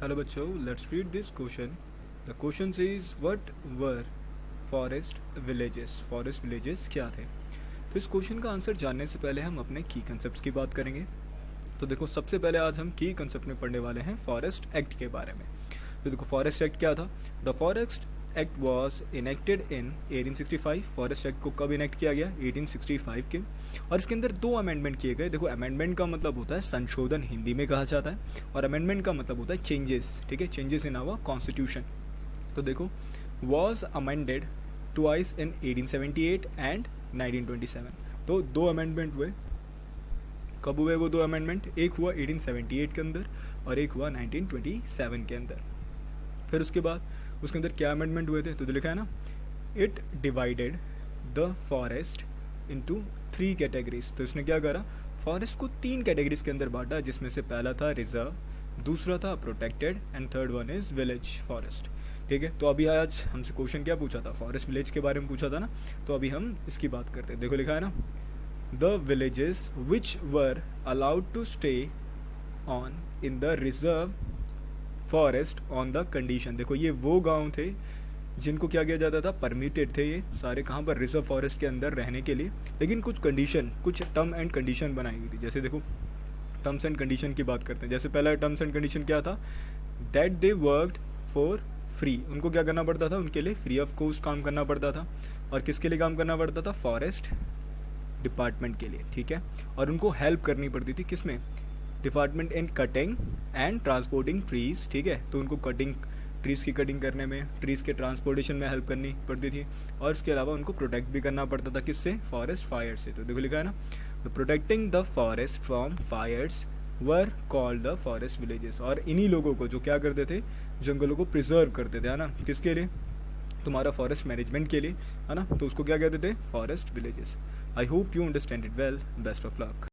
Hello बच्चों, let's read this question. The question is what were forest villages क्या थे. तो इस क्वेश्चन का आंसर जानने से पहले हम अपने की कंसेप्ट की बात करेंगे. तो देखो, सबसे पहले आज हम की कंसेप्ट में पढ़ने वाले हैं फॉरेस्ट एक्ट के बारे में. तो देखो, फॉरेस्ट एक्ट क्या था. The forest act was enacted in 1865. Forest act को कब इनेक्ट किया गया? 1865 के. और इसके अंदर दो अमेंडमेंट किए गए. देखो, अमेंडमेंट का मतलब होता है संशोधन, हिंदी में कहा जाता है, और अमेंडमेंट का मतलब होता है चेंजेस. ठीक है, चेंजेस इन आवर कॉन्स्टिट्यूशन. तो देखो, was amended twice in 1878 and 1927. तो दो अमेंडमेंट हुए. कब हुए वो दो अमेंडमेंट? एक हुआ 1878 के अंदर और एक हुआ 1927 के अंदर. फिर उसके बाद उसके अंदर क्या अमेंडमेंट हुए थे? तो लिखा है ना, it divided the forest into 3 categories. तो इसने क्या करा? फॉरेस्ट को 3 कैटेगरीज के अंदर बांटा, जिसमें से पहला था रिजर्व, दूसरा था protected and third one is village forest. ठीक है, तो अभी आज हमसे क्वेश्चन क्या पूछा था? फॉरेस्ट विलेज के बारे में पूछा था ना. तो अभी हम इसकी बात करते हैं. देखो, लिखा है ना, the villages which were allowed to stay on in the reserve forest on the condition. देखो, ये वो गांव थे जिनको क्या किया जाता था? परमिटेड थे ये सारे कहाँ पर? रिजर्व फॉरेस्ट के अंदर रहने के लिए. लेकिन कुछ कंडीशन, कुछ टर्म एंड कंडीशन बनाई हुई थी. जैसे देखो, टर्म्स एंड कंडीशन की बात करते हैं. जैसे पहला टर्म्स एंड कंडीशन क्या था? That they worked for free. उनको क्या करना पड़ता था? उनके लिए फ्री ऑफ कॉस्ट काम करना पड़ता था. और किसके लिए काम करना पड़ता था? फॉरेस्ट डिपार्टमेंट के लिए. ठीक है, और उनको हेल्प करनी पड़ती थी. किसमें? Department in cutting and transporting trees. ठीक है, तो उनको कटिंग, ट्रीज़ की कटिंग करने में, ट्रीज़ के ट्रांसपोर्टेशन में हेल्प करनी पड़ती थी. और इसके अलावा उनको प्रोटेक्ट भी करना पड़ता था. किससे? फॉरेस्ट फायर से. तो देखो, लिखा है ना, protecting the forest from fires were called the forest villages. और इन्हीं लोगों को जो क्या करते थे? जंगलों को प्रिजर्व करते थे, है ना. किसके लिए? तुम्हारा फॉरेस्ट मैनेजमेंट के लिए, है ना. तो उसको क्या कहते थे? Forest villages. I hope you understand it well. Best of luck.